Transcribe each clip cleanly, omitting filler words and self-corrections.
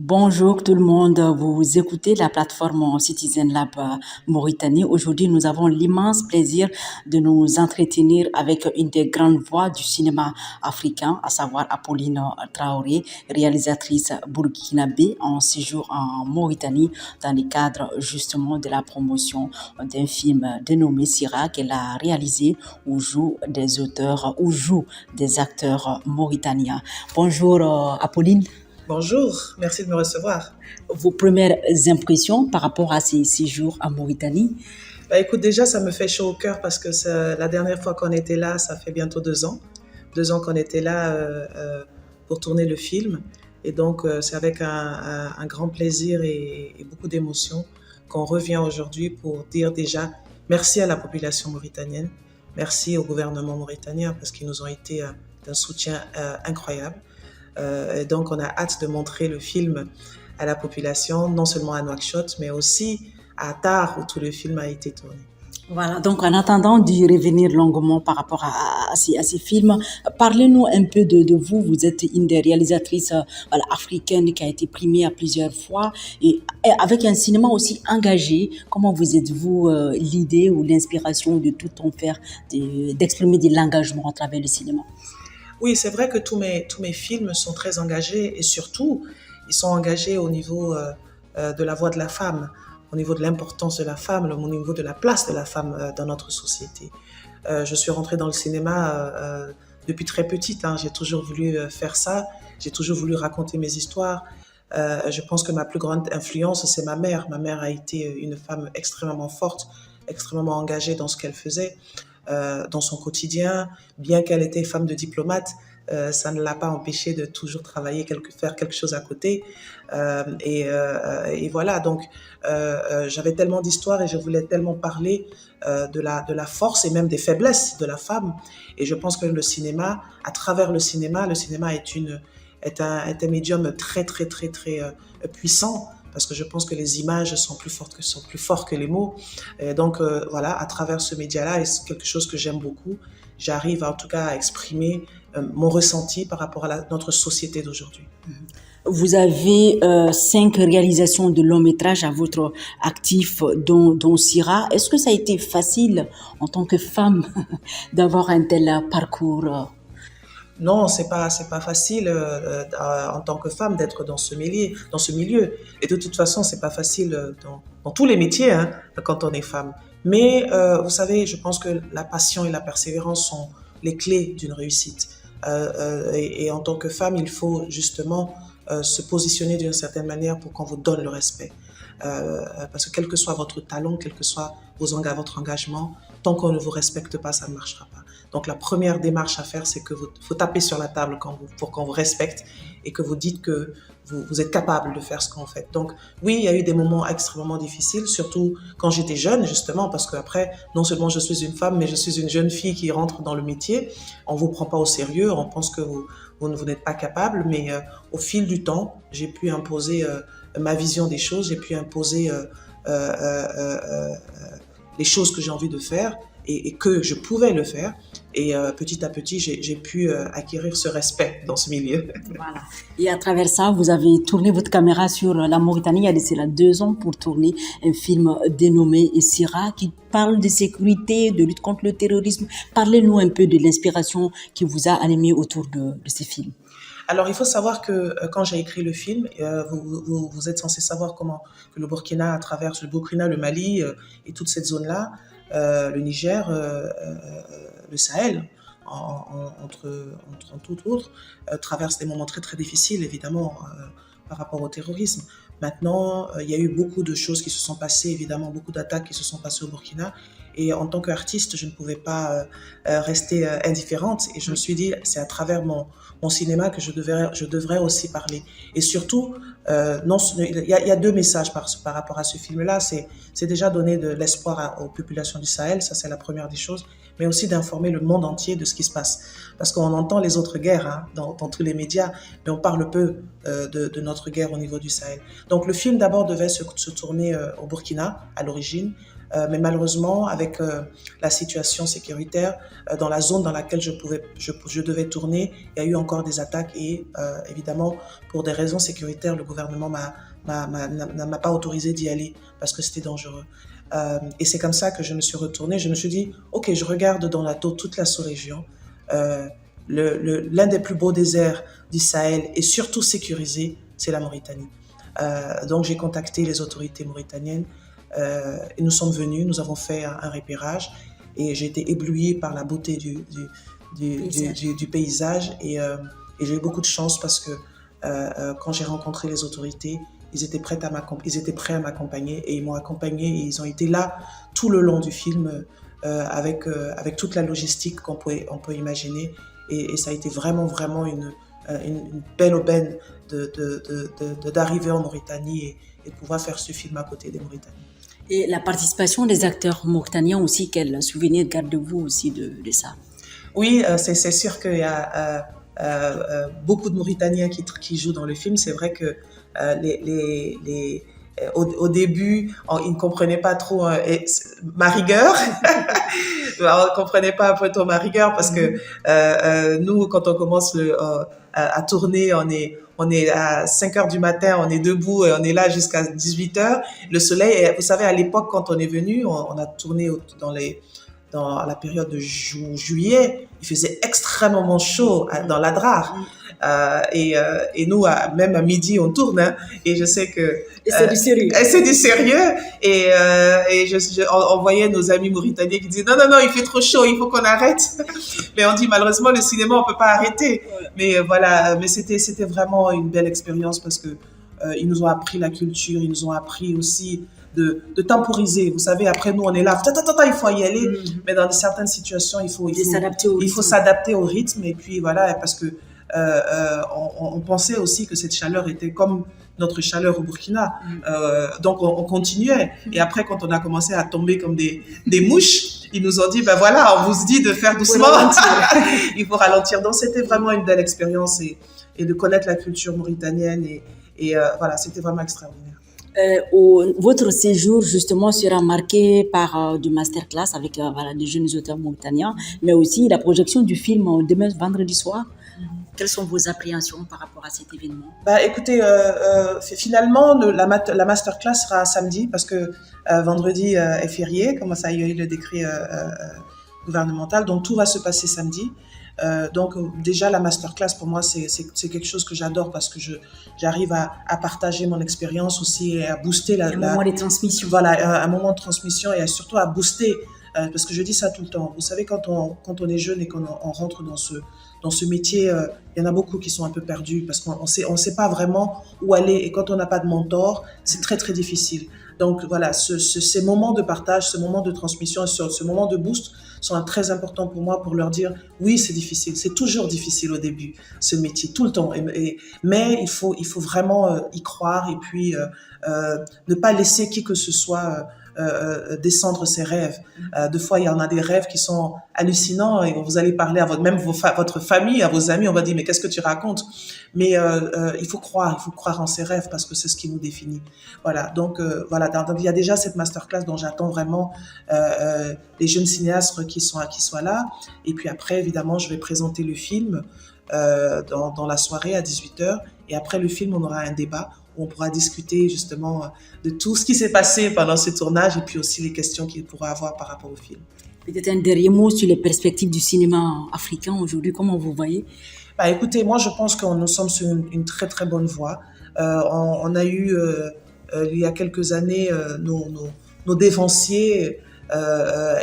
Bonjour tout le monde, vous écoutez la plateforme Citizen Lab Mauritanie. Aujourd'hui, nous avons l'immense plaisir de nous entretenir avec une des grandes voix du cinéma africain, à savoir Apolline Traoré, réalisatrice burkinabé en séjour en Mauritanie dans le cadre justement de la promotion d'un film dénommé Sira qu'elle a réalisé où jouent des auteurs, où jouent des acteurs mauritaniens. Bonjour Apolline. Bonjour, merci de me recevoir. Vos premières impressions par rapport à ces séjours en Mauritanie? Écoute, déjà, ça me fait chaud au cœur parce que la dernière fois qu'on était là, ça fait bientôt 2 ans. 2 ans qu'on était là pour tourner le film. Et donc, c'est avec un grand plaisir et beaucoup d'émotion qu'on revient aujourd'hui pour dire déjà merci à la population mauritanienne, merci au gouvernement mauritanien parce qu'ils nous ont été d'un soutien incroyable. Et donc, on a hâte de montrer le film à la population, non seulement à Nouakchott, mais aussi à Tar, où tout le film a été tourné. Voilà, donc en attendant d'y revenir longuement par rapport à ces films, parlez-nous un peu de vous. Vous êtes une des réalisatrices africaines qui a été primée à plusieurs fois et avec un cinéma aussi engagé. Comment vous êtes-vous l'idée ou l'inspiration de tout en faire, d'exprimer de l'engagement à travers le cinéma? Oui, c'est vrai que tous mes films sont très engagés et surtout, ils sont engagés au niveau de la voix de la femme, au niveau de l'importance de la femme, au niveau de la place de la femme dans notre société. Je suis rentrée dans le cinéma depuis très petite, hein. J'ai toujours voulu faire ça, j'ai toujours voulu raconter mes histoires. Je pense que ma plus grande influence, c'est ma mère. Ma mère a été une femme extrêmement forte, extrêmement engagée dans ce qu'elle faisait. Dans son quotidien, bien qu'elle était femme de diplomate, ça ne l'a pas empêchée de toujours travailler, faire quelque chose à côté. Et voilà, donc j'avais tellement d'histoires et je voulais tellement parler de la force et même des faiblesses de la femme. Et je pense que le cinéma, à travers le cinéma est un médium très, très, très, très puissant parce que je pense que les images sont plus fortes que les mots. Et donc, voilà, à travers ce média-là, et c'est quelque chose que j'aime beaucoup, j'arrive en tout cas à exprimer mon ressenti par rapport à notre société d'aujourd'hui. Vous avez 5 réalisations de long métrage à votre actif, dont Sira. Est-ce que ça a été facile en tant que femme d'avoir un tel parcours? Non, c'est pas facile en tant que femme d'être dans ce milieu. Et de toute façon, c'est pas facile dans tous les métiers, hein, quand on est femme. Mais vous savez, je pense que la passion et la persévérance sont les clés d'une réussite. Et en tant que femme, il faut justement se positionner d'une certaine manière pour qu'on vous donne le respect. Parce que quel que soit votre talent, quel que soit votre engagement, tant qu'on ne vous respecte pas, ça ne marchera pas. Donc la première démarche à faire, c'est que faut taper sur la table pour qu'on vous respecte et que vous dites que vous êtes capable de faire ce qu'on fait. Donc oui, il y a eu des moments extrêmement difficiles, surtout quand j'étais jeune, justement, parce qu'après, non seulement je suis une femme, mais je suis une jeune fille qui rentre dans le métier. On vous prend pas au sérieux, on pense que vous n'êtes pas capable, mais au fil du temps, j'ai pu imposer ma vision des choses, j'ai pu imposer les choses que j'ai envie de faire et que je pouvais le faire. Et petit à petit, j'ai pu acquérir ce respect dans ce milieu. Voilà. Et à travers ça, vous avez tourné votre caméra sur la Mauritanie il y a de cela 2 ans pour tourner un film dénommé Sira qui parle de sécurité, de lutte contre le terrorisme. Parlez-nous un peu de l'inspiration qui vous a animé autour de ces films. Alors, il faut savoir que quand j'ai écrit le film, vous êtes censé savoir comment que le Burkina, à travers le Burkina, le Mali et toute cette zone-là, le Niger, le Sahel, entre tout autres, traverse des moments très très difficiles, évidemment, par rapport au terrorisme. Maintenant, il y a eu beaucoup de choses qui se sont passées, évidemment, beaucoup d'attaques qui se sont passées au Burkina. Et en tant qu'artiste, je ne pouvais pas rester indifférente. Et je me suis dit, c'est à travers mon cinéma que je devrais aussi parler. Et surtout, non, il y a 2 messages par rapport à ce film-là. C'est déjà donner de l'espoir aux populations du Sahel, ça c'est la première des choses, mais aussi d'informer le monde entier de ce qui se passe. Parce qu'on entend les autres guerres hein, dans tous les médias, mais on parle peu de notre guerre au niveau du Sahel. Donc le film d'abord devait se tourner au Burkina à l'origine, Mais malheureusement, avec la situation sécuritaire, dans la zone dans laquelle je devais tourner, il y a eu encore des attaques et évidemment, pour des raisons sécuritaires, le gouvernement m'a pas autorisé d'y aller parce que c'était dangereux. Et c'est comme ça que je me suis retournée. Je me suis dit, ok, je regarde dans la toute la sous-région. L'un des plus beaux déserts du Sahel est surtout sécurisé, c'est la Mauritanie. Donc j'ai contacté les autorités mauritaniennes et nous sommes venus, nous avons fait un repérage et j'ai été éblouie par la beauté du paysage et j'ai eu beaucoup de chance parce que quand j'ai rencontré les autorités, ils étaient prêts à m'accompagner et ils m'ont accompagné et ils ont été là tout le long du film avec toute la logistique qu'on peut imaginer et ça a été vraiment une belle aubaine d'arriver en Mauritanie et de pouvoir faire ce film à côté des Mauritaniens. Et la participation des acteurs mauritaniens aussi, quel souvenir gardez-vous aussi de ça? Oui, c'est sûr qu'il y a beaucoup de Mauritaniens qui jouent dans le film. C'est vrai que au début, ils ne comprenaient pas trop ma rigueur. On ne comprenait pas un peu trop ma rigueur parce que nous, quand on commence à tourner, on est à 5 heures du matin, on est debout et on est là jusqu'à 18 heures. Le soleil, vous savez, à l'époque, quand on est venu, on a tourné dans la période de juillet, il faisait extrêmement chaud dans l'Adrar. Et nous, même à midi, on tourne. Hein, et je sais que... Et c'est du sérieux. C'est du sérieux. Et on voyait nos amis mauritaniens qui disaient non, il fait trop chaud, il faut qu'on arrête. Mais on dit malheureusement, le cinéma, on peut pas arrêter. Ouais. Mais voilà, mais c'était vraiment une belle expérience parce que ils nous ont appris la culture, ils nous ont appris aussi de temporiser. Vous savez, après nous, on est là, il faut y aller. Mais dans certaines situations, il faut s'adapter au rythme. Et puis voilà, parce que on pensait aussi que cette chaleur était comme notre chaleur au Burkina. Donc, on continuait. Et après, quand on a commencé à tomber comme des mouches, ils nous ont dit, ben voilà, on vous dit de faire doucement. Il faut ralentir. Donc, c'était vraiment une belle expérience et de connaître la culture mauritanienne. Et voilà, c'était vraiment extraordinaire. Votre séjour justement sera marqué par du masterclass avec des jeunes auteurs mauritaniens, mais aussi la projection du film demain vendredi soir. Quelles sont vos appréhensions par rapport à cet événement? Écoutez, finalement, la masterclass sera samedi parce que vendredi est férié, comme ça il y a eu le décret gouvernemental, donc tout va se passer samedi. Donc déjà la masterclass pour moi c'est quelque chose que j'adore parce que j'arrive à partager mon expérience aussi et à booster un moment de transmission. Voilà, un moment de transmission et surtout à booster parce que je dis ça tout le temps. Vous savez quand on est jeune et qu'on rentre dans ce métier, il y en a beaucoup qui sont un peu perdus parce qu'on sait pas vraiment où aller et quand on n'a pas de mentor, c'est très très difficile. Donc voilà, ces moments de partage, ce moment de transmission, ce moment de boost sont très importants pour moi pour leur dire oui, c'est difficile, c'est toujours difficile au début ce métier tout le temps mais il faut vraiment y croire et puis ne pas laisser qui que ce soit descendre ses rêves. Des fois, il y en a des rêves qui sont hallucinants et vous allez parler à votre famille, à vos amis, on va dire mais qu'est-ce que tu racontes? Mais il faut croire en ses rêves parce que c'est ce qui nous définit. Voilà, donc voilà, donc il y a déjà cette masterclass dont j'attends vraiment les jeunes cinéastes qui soient là. Et puis après, évidemment, je vais présenter le film dans la soirée à 18h. Et après le film, on aura un débat où on pourra discuter justement de tout ce qui s'est passé pendant ce tournage et puis aussi les questions qu'il pourra avoir par rapport au film. Peut-être un dernier mot sur les perspectives du cinéma africain aujourd'hui, comment vous voyez? Écoutez, moi je pense que nous sommes sur une très très bonne voie. On a eu, il y a quelques années, nos dévanciers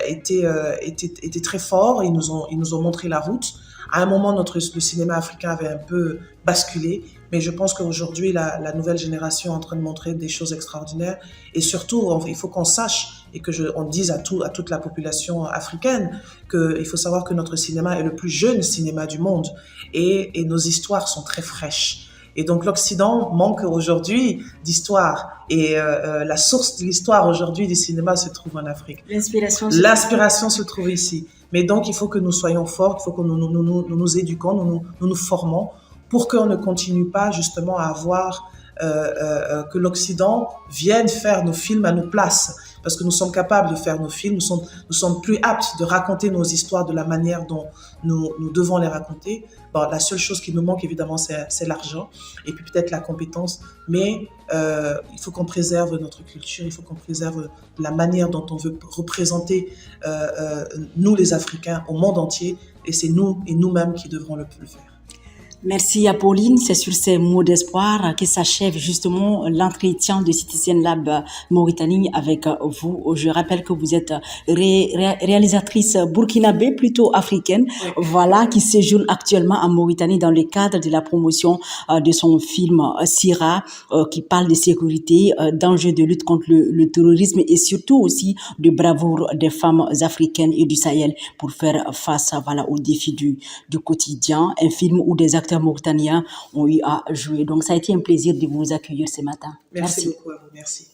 étaient très forts, ils nous ont montré la route. À un moment, le cinéma africain avait un peu basculé, mais je pense qu'aujourd'hui, la nouvelle génération est en train de montrer des choses extraordinaires. Et surtout, il faut qu'on sache et on dise à toute la population africaine qu'il faut savoir que notre cinéma est le plus jeune cinéma du monde et nos histoires sont très fraîches. Et donc l'Occident manque aujourd'hui d'histoire et la source de l'histoire aujourd'hui du cinéma se trouve en Afrique. L'inspiration se trouve ici. Mais donc il faut que nous soyons forts, il faut que nous éduquons, nous formons pour qu'on ne continue pas justement à avoir que l'Occident vienne faire nos films à nos places. parce que nous sommes capables de faire nos films, nous sommes plus aptes de raconter nos histoires de la manière dont nous devons les raconter. Bon, la seule chose qui nous manque, évidemment, c'est l'argent et puis peut-être la compétence, mais il faut qu'on préserve notre culture, il faut qu'on préserve la manière dont on veut représenter nous les Africains au monde entier, et c'est nous et nous-mêmes qui devrons le faire. Merci Apolline, c'est sur ces mots d'espoir que s'achève justement l'entretien de Citizen Lab Mauritanie avec vous. Je rappelle que vous êtes réalisatrice burkinabé, plutôt africaine, Oui. voilà, qui séjourne actuellement en Mauritanie dans le cadre de la promotion de son film Sira, qui parle de sécurité, d'enjeux de lutte contre le terrorisme et surtout aussi de bravoure des femmes africaines et du Sahel pour faire face, voilà, aux défis du quotidien. Un film où des acteurs mauritaniens ont eu à jouer. Donc, ça a été un plaisir de vous accueillir ce matin. Merci beaucoup à vous. Merci.